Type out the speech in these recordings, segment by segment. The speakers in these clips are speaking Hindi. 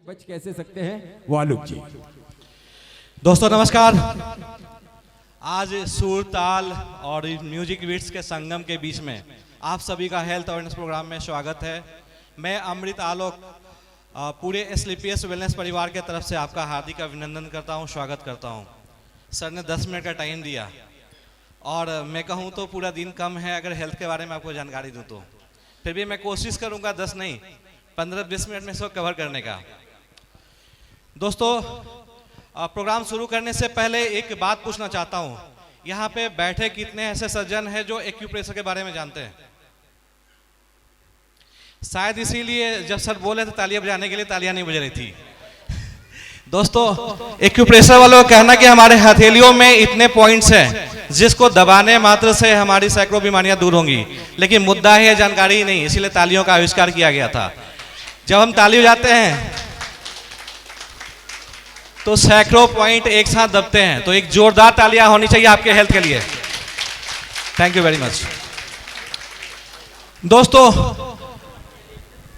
बच कैसे सकते हैं वो आलोक जी। दोस्तों नमस्कार। आज सुर ताल और म्यूजिक बीट्स के संगम के बीच में आप सभी का हेल्थ अवेयरनेस प्रोग्राम में स्वागत है। मैं अमृत आलोक पूरे एसलीपीएस वेलनेस परिवार के तरफ से आपका हार्दिक अभिनंदन करता हूं, स्वागत करता हूं। सर ने 10 मिनट का टाइम दिया और मैं कहूं तो पूरा दिन कम है अगर हेल्थ के बारे में आपको जानकारी दूं तो, फिर भी मैं कोशिश करूंगा 10 नहीं 15-20 मिनट में इसको कवर करने का। दोस्तों प्रोग्राम शुरू करने से पहले एक बात पूछना चाहता हूं, यहाँ पे बैठे कितने ऐसे सज्जन हैं जो एक्यूप्रेशर के बारे में जानते हैं? शायद इसीलिए जब सर बोले थे तालियां बजाने के लिए तालियां नहीं बज रही थी। दोस्तों एक्यूप्रेशर वालों का कहना कि हमारे हथेलियों में इतने पॉइंट्स हैं जिसको दबाने मात्र से हमारी सैकड़ों बीमारियां दूर होंगी, लेकिन मुद्दा है जानकारी ही नहीं, इसीलिए तालियों का आविष्कार किया गया था। जब हम ताली बजाते हैं तो सैकड़ों पॉइंट एक साथ दबते हैं, तो एक जोरदार तालियां होनी चाहिए आपके हेल्थ के लिए। Thank you very much. दोस्तों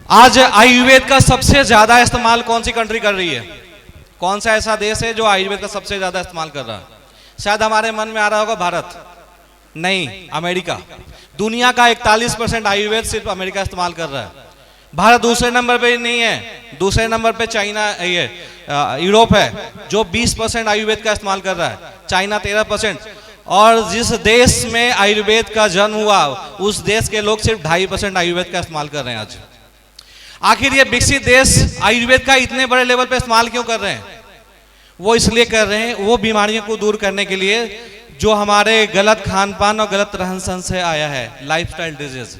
आज आयुर्वेद का सबसे ज्यादा इस्तेमाल कौन सी कंट्री कर रही है? कौन सा ऐसा देश है जो आयुर्वेद का सबसे ज्यादा इस्तेमाल कर रहा है? शायद हमारे मन में आ रहा होगा भारत, नहीं, अमेरिका। दुनिया का 41% आयुर्वेद सिर्फ अमेरिका इस्तेमाल कर रहा है। भारत दूसरे नंबर पे नहीं है, दूसरे नंबर पे चाइना, ये यूरोप है जो 20% आयुर्वेद का इस्तेमाल कर रहा है, चाइना 13%। और जिस देश में आयुर्वेद का जन्म हुआ उस देश के लोग सिर्फ 2.5% आयुर्वेद का इस्तेमाल कर रहे हैं आज। आखिर ये विकसित देश आयुर्वेद का इतने बड़े लेवल पे इस्तेमाल क्यों कर रहे हैं? वो इसलिए कर रहे हैं, वो बीमारियों को दूर करने के लिए जो हमारे गलत खान पान और गलत रहन सहन से आया है, लाइफस्टाइल डिजीज।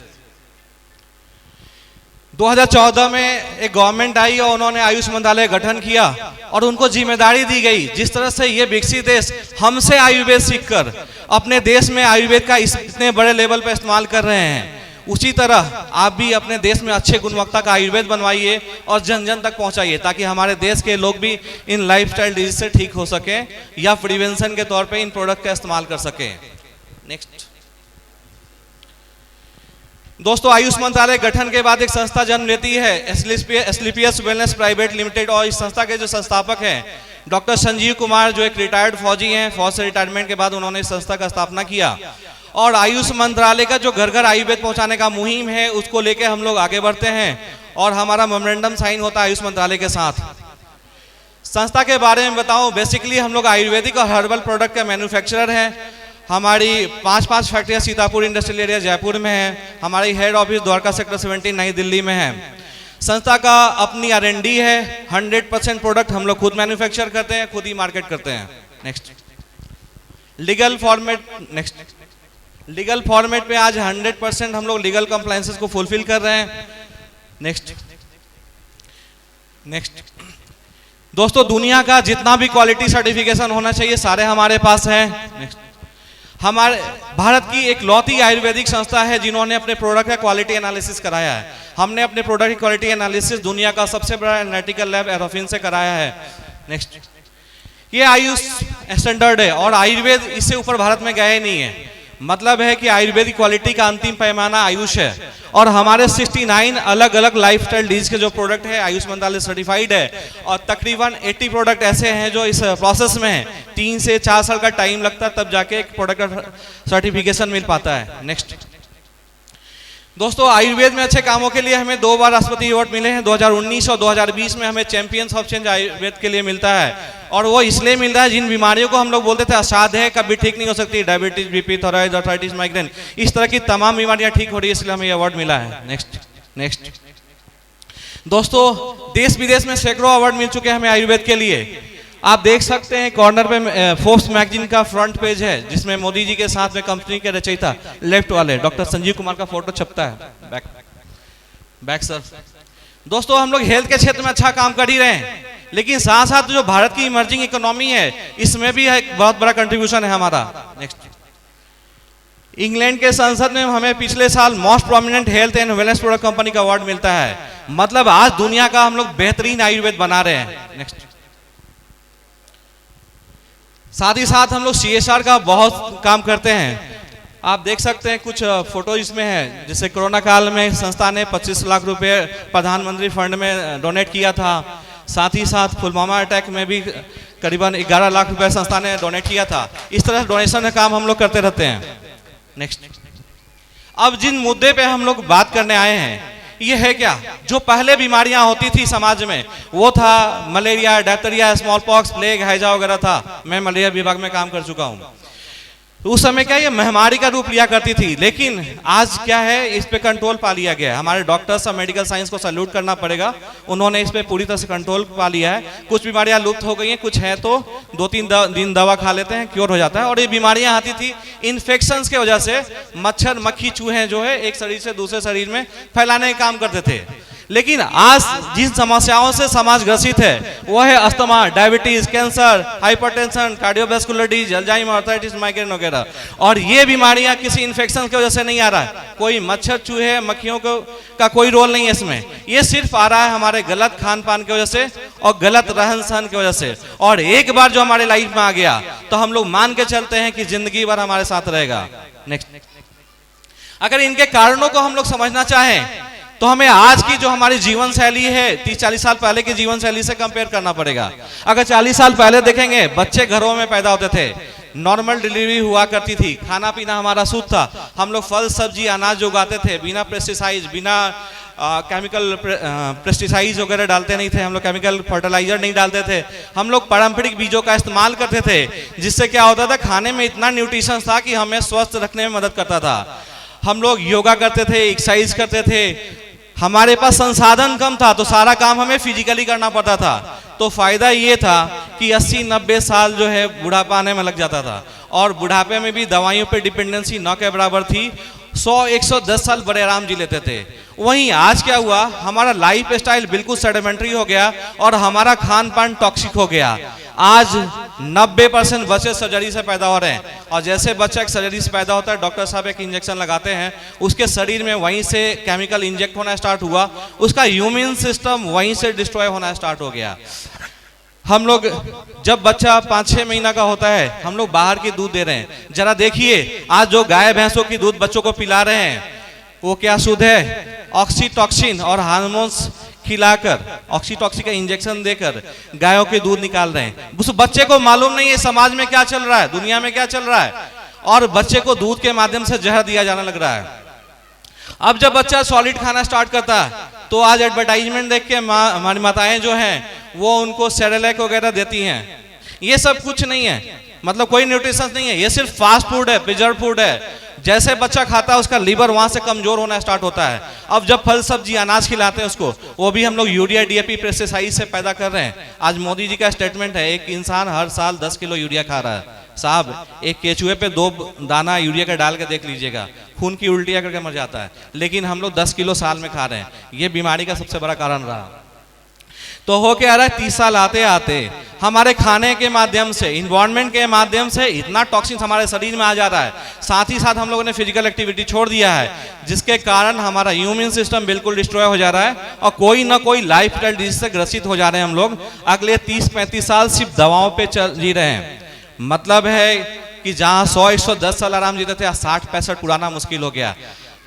2014 में एक गवर्नमेंट आई और उन्होंने आयुष मंत्रालय गठन किया और उनको जिम्मेदारी दी गई, जिस तरह से ये विकसित देश हमसे आयुर्वेद सीखकर अपने देश में आयुर्वेद का इतने बड़े लेवल पर इस्तेमाल कर रहे हैं, उसी तरह आप भी अपने देश में अच्छे गुणवत्ता का आयुर्वेद बनवाइए और जन जन तक पहुंचाइए, ताकि हमारे देश के लोग भी इन लाइफस्टाइल डिजीज से ठीक हो सके या प्रिवेंशन के तौर पे इन प्रोडक्ट का इस्तेमाल कर सके। नेक्स्ट। दोस्तों आयुष मंत्रालय गठन के बाद एक संस्था जन्म लेती है, एसलीपीएस वेलनेस प्राइवेट लिमिटेड, और इस संस्था के जो संस्थापक हैं डॉक्टर संजीव कुमार, जो एक रिटायर्ड फौजी हैं। फौज से रिटायरमेंट के बाद उन्होंने इस संस्था का स्थापना किया और आयुष मंत्रालय का जो घर घर आयुर्वेद पहुंचाने का मुहिम है उसको लेके हम लोग आगे बढ़ते हैं और हमारा मेमोरेंडम साइन होता है आयुष मंत्रालय के साथ। संस्था के बारे में बताऊं, बेसिकली हम लोग आयुर्वेदिक और हर्बल प्रोडक्ट के मैन्युफैक्चरर हैं। हमारी 5 फैक्ट्रियां सीतापुर इंडस्ट्रियल एरिया जयपुर में है, हमारी हेड ऑफिस द्वारका सेक्टर 17 नई दिल्ली में है। संस्था का अपनी R&D है, 100% प्रोडक्ट हम लोग खुद मैन्युफैक्चर करते हैं, खुद ही मार्केट करते हैं। Next. Legal format. Next. Legal format पे आज 100% हम लोग लीगल कंप्लायंसेस को फुलफिल कर रहे हैं। नेक्स्ट। नेक्स्ट। दोस्तों दुनिया का जितना भी क्वालिटी सर्टिफिकेशन होना चाहिए सारे हमारे पास है। नेक्स्ट। हमारे भारत की एक लौती आयुर्वेदिक संस्था है जिन्होंने अपने प्रोडक्ट का क्वालिटी एनालिसिस कराया है। हमने अपने प्रोडक्ट की क्वालिटी एनालिसिस दुनिया का सबसे बड़ा एनालिटिकल लैब एरोफिन से कराया है। नेक्स्ट। ये आयुष स्टैंडर्ड है और आयुर्वेद इससे ऊपर भारत में गया ही नहीं है। मतलब है कि आयुर्वेदिक क्वालिटी का अंतिम पैमाना आयुष है और हमारे 69 अलग अलग लाइफस्टाइल डिजीज के जो प्रोडक्ट है आयुष मंत्रालय सर्टिफाइड है और तकरीबन 80 प्रोडक्ट ऐसे हैं जो इस प्रोसेस में है। 3 से 4 साल का टाइम लगता है तब जाके एक प्रोडक्ट का सर्टिफिकेशन मिल पाता है। नेक्स्ट। दोस्तों आयुर्वेद में अच्छे कामों के लिए हमें 2 बार राष्ट्रपति अवार्ड मिले हैं। 2019 और 2020 में हमें चैंपियंस ऑफ चेंज आयुर्वेद के लिए मिलता है और वो इसलिए मिल रहा है जिन बीमारियों को हम लोग बोलते थे असाध्य है, कभी ठीक नहीं हो सकती, diabetes, BP, thyroid, arthritis, migraine, इस तरह की तमाम बीमारियां ठीक हो रही है, इसलिए हमें ये अवार्ड मिला है। नेक्स्ट। नेक्स्ट। दोस्तों देश विदेश में सैकड़ों अवार्ड मिल चुके हैं हमें आयुर्वेद के लिए। आप देख सकते हैं कॉर्नर पे फोर्ब्स मैगजीन का फ्रंट पेज है जिसमें मोदी जी के साथ में कंपनी के रचयिता लेफ्ट वाले डॉक्टर संजीव कुमार का फोटो छपता है। Back sir. दोस्तों हम लोग हेल्थ के क्षेत्र में अच्छा काम कर ही रहे हैं, लेकिन साथ साथ जो भारत की इमर्जिंग इकोनॉमी है इसमें भी एक बहुत बड़ा कंट्रीब्यूशन है हमारा। नेक्स्ट। इंग्लैंड के संसद में हमें पिछले साल most prominent health and wellness product company का अवार्ड मिलता है। मतलब आज दुनिया का हम लोग बेहतरीन आयुर्वेद बना रहे हैं। नेक्स्ट। साथ ही साथ हम लोग CSR का बहुत काम करते हैं। आप देख सकते हैं कुछ फोटो इसमें है, जैसे कोरोना काल में संस्था ने 25 लाख रुपए प्रधानमंत्री फंड में डोनेट किया था। साथ ही साथ पुलवामा अटैक में भी करीबन 11 लाख रुपए संस्था ने डोनेट किया था। इस तरह डोनेशन का काम हम लोग करते रहते हैं। नेक्स्ट, अब जिन मुद्दे पे हम लोग बात करने आए हैं ये है क्या, जो पहले बीमारियां होती थी समाज में वो था malaria, diphtheria, small pox, plague, हैजा वगैरह था। मैं मलेरिया विभाग में काम कर चुका हूं। उस समय क्या ये महामारी का रूप लिया करती थी, लेकिन आज क्या है, इस पे कंट्रोल पा लिया गया है। हमारे डॉक्टर्स और मेडिकल साइंस को सैल्यूट करना पड़ेगा, उन्होंने इस पे पूरी तरह से कंट्रोल पा लिया है। कुछ बीमारियां लुप्त हो गई हैं, कुछ है तो 2-3 दिन दवा खा लेते हैं, क्योर हो जाता है। और ये बीमारियां आती थी इन्फेक्शंस के वजह से, मच्छर, मक्खी, चूहे जो है एक शरीर से दूसरे शरीर में फैलाने का काम करते थे। लेकिन आज जिन समस्याओं से समाज ग्रसित है वो है asthma, diabetes, cancer, hypertension, cardiovascular disease, Alzheimer, arthritis, migraine वगैरह। और ये बीमारियां किसी इन्फेक्शन की वजह से नहीं आ रहा है, कोई मच्छर, चूहे, मक्खियों का कोई रोल नहीं है इसमें। ये सिर्फ आ रहा है हमारे गलत खान पान की वजह से और गलत रहन सहन की वजह से। और एक बार जो हमारे लाइफ में आ गया तो हम लोग मान के चलते हैं कि जिंदगी भर हमारे साथ रहेगा। नेक्स्ट, अगर इनके कारणों को हम लोग समझना चाहें तो हमें आज की जो हमारी जीवन शैली है 30-40 साल पहले की जीवन शैली से कंपेयर करना पड़ेगा। अगर 40 साल पहले देखेंगे, बच्चे घरों में पैदा होते थे, नॉर्मल डिलीवरी हुआ करती थी, खाना पीना हमारा शुद्ध था, हम लोग फल सब्जी अनाज उगाते थे बिना पेस्टिसाइड, बिना केमिकल पेस्टिसाइड वगैरह डालते नहीं थे, हम लोग केमिकल फर्टिलाइजर नहीं डालते थे, हम लोग पारंपरिक बीजों का इस्तेमाल करते थे, जिससे क्या होता था, खाने में इतना न्यूट्रिशन था कि हमें स्वस्थ रखने में मदद करता था। हम लोग योगा करते थे, एक्सरसाइज करते थे, हमारे पास संसाधन कम था तो सारा काम हमें फिजिकली करना पड़ता था। तो फायदा ये था कि 80-90 साल जो है बुढ़ापा आने में लग जाता था, और बुढ़ापे में भी दवाइयों पे डिपेंडेंसी न के बराबर थी। 100-110 साल बड़े आराम जी लेते थे। वहीं आज क्या हुआ, हमारा लाइफ स्टाइल बिल्कुल सेडिमेंट्री हो गया और हमारा खान पान टॉक्सिक हो गया। आज 90% बच्चे सर्जरी से पैदा हो रहे हैं, और जैसे बच्चा एक सर्जरी से पैदा होता है, डॉक्टर साहब एक इंजेक्शन लगाते हैं, उसके शरीर में वहीं से केमिकल इंजेक्ट होना स्टार्ट हुआ, उसका इम्यून सिस्टम वहीं से डिस्ट्रॉय होना स्टार्ट हो गया। हम लोग जब बच्चा 5-6 महीना का होता है, हम लोग बाहर की दूध दे रहे हैं। जरा देखिए आज जो गाय भैंसों की दूध बच्चों को पिला रहे हैं वो क्या शुद्ध है? ऑक्सीटॉक्सिन और हार्मोन्स खिलाकर, ऑक्सीटॉक्सिन का इंजेक्शन देकर गायों के दूध निकाल रहे हैं। उस बच्चे को मालूम नहीं है समाज में क्या चल रहा है, दुनिया में क्या चल रहा है, और बच्चे को दूध के माध्यम से जहर दिया जाने लग रहा है। अब जब बच्चा सॉलिड खाना स्टार्ट करता है तो आज एडवर्टाइजमेंट देख के हमारी माताएं जो हैं वो उनको सेरेलैक वगैरह देती हैं। ये सब कुछ नहीं है, मतलब कोई न्यूट्रिशन नहीं है, ये सिर्फ फास्ट फूड है, प्रिजर्व फूड है। जैसे बच्चा खाता है उसका लीवर वहां से कमजोर होना स्टार्ट होता है। अब जब फल सब्जी अनाज खिलाते हैं उसको, वो भी हम लोग यूरिया, डीएपी, पेस्टिसाइड से पैदा कर रहे हैं। आज मोदी जी का स्टेटमेंट है, एक इंसान हर साल 10 किलो यूरिया खा रहा है। साहब, एक केचुए पे 2 दाना यूरिया का डाल के देख लीजिएगा, खून की उल्टियां करके मर जाता है। लेकिन हम लोग 10 किलो साल में खा रहे हैं। ये बीमारी का सबसे बड़ा कारण रहा। तो हो क्या रहा है, 30 साल आते आते हमारे खाने के माध्यम से, इन्वायरमेंट के माध्यम से इतना टॉक्सिन हमारे शरीर में आ जा रहा है। साथ ही साथ हम लोगों ने फिजिकल एक्टिविटी छोड़ दिया है, जिसके कारण हमारा इम्यून सिस्टम बिल्कुल डिस्ट्रॉय हो जा रहा है, और कोई ना कोई लाइफ स्टाइल डिजीज से ग्रसित हो जा रहे हैं हम लोग। अगले 30-35 साल सिर्फ दवाओं पे जी रहे हैं। मतलब है कि जहाँ 100-110 साल आराम जीते थे, 60-65 पुराना मुश्किल हो गया।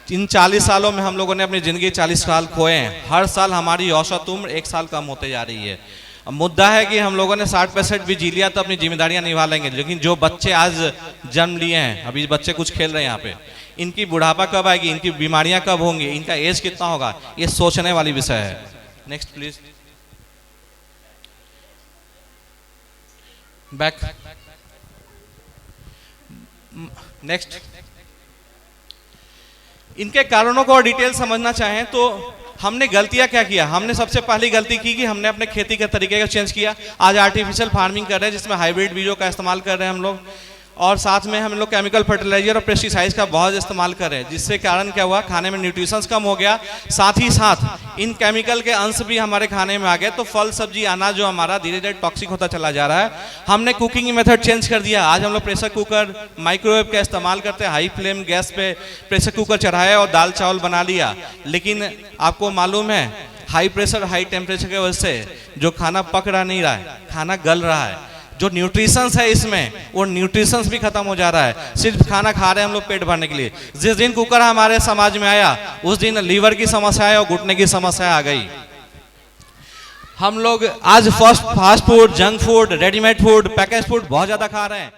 इन 40 सालों में हम लोगों ने अपनी जिंदगी 40 साल खोए हैं। हर साल हमारी औसत उम्र 1 साल कम होते जा रही है। अब मुद्दा है कि हम लोगों ने 60-65 भी जी लिया तो अपनी जिम्मेदारियां निभा लेंगे, लेकिन जो बच्चे आज जन्म लिए हैं, अभी बच्चे कुछ खेल रहे हैं यहाँ पे, इनकी बुढ़ापा कब आएगी, इनकी बीमारियां कब होंगी, इनका एज कितना होगा, ये सोचने वाली विषय है। Next please, back. नेक्स्ट, इनके कारणों को और डिटेल समझना चाहें तो हमने गलतियां क्या किया। हमने सबसे पहली गलती की कि हमने अपने खेती के तरीके को चेंज किया। आज आर्टिफिशियल फार्मिंग कर रहे हैं, जिसमें हाइब्रिड बीजों का इस्तेमाल कर रहे हैं हम लोग, और साथ में हम लोग केमिकल फर्टिलाइजर और पेस्टिसाइड्स का बहुत इस्तेमाल कर रहे हैं, जिससे कारण क्या हुआ, खाने में न्यूट्रिशंस कम हो गया। साथ ही साथ इन केमिकल के अंश भी हमारे खाने में आ गए, तो फल सब्जी अनाज जो हमारा धीरे धीरे टॉक्सिक होता चला जा रहा है। हमने कुकिंग मेथड चेंज कर दिया। आज हम लोग प्रेशर कुकर, माइक्रोवेव का इस्तेमाल करते हैं। हाई फ्लेम गैस पे प्रेशर कुकर चढ़ाया और दाल चावल बना लिया। लेकिन आपको मालूम है, हाई प्रेशर हाई टेम्परेचर की वजह से जो खाना पक रहा नहीं रहा है, खाना गल रहा है। जो न्यूट्रिशंस है इसमें, वो न्यूट्रिशंस भी खत्म हो जा रहा है। सिर्फ खाना खा रहे हैं हम लोग पेट भरने के लिए। जिस दिन कुकर हमारे समाज में आया, उस दिन लीवर की समस्या और घुटने की समस्या आ गई। हम लोग आज fast food, junk food, readymade food, package food बहुत ज्यादा खा रहे हैं।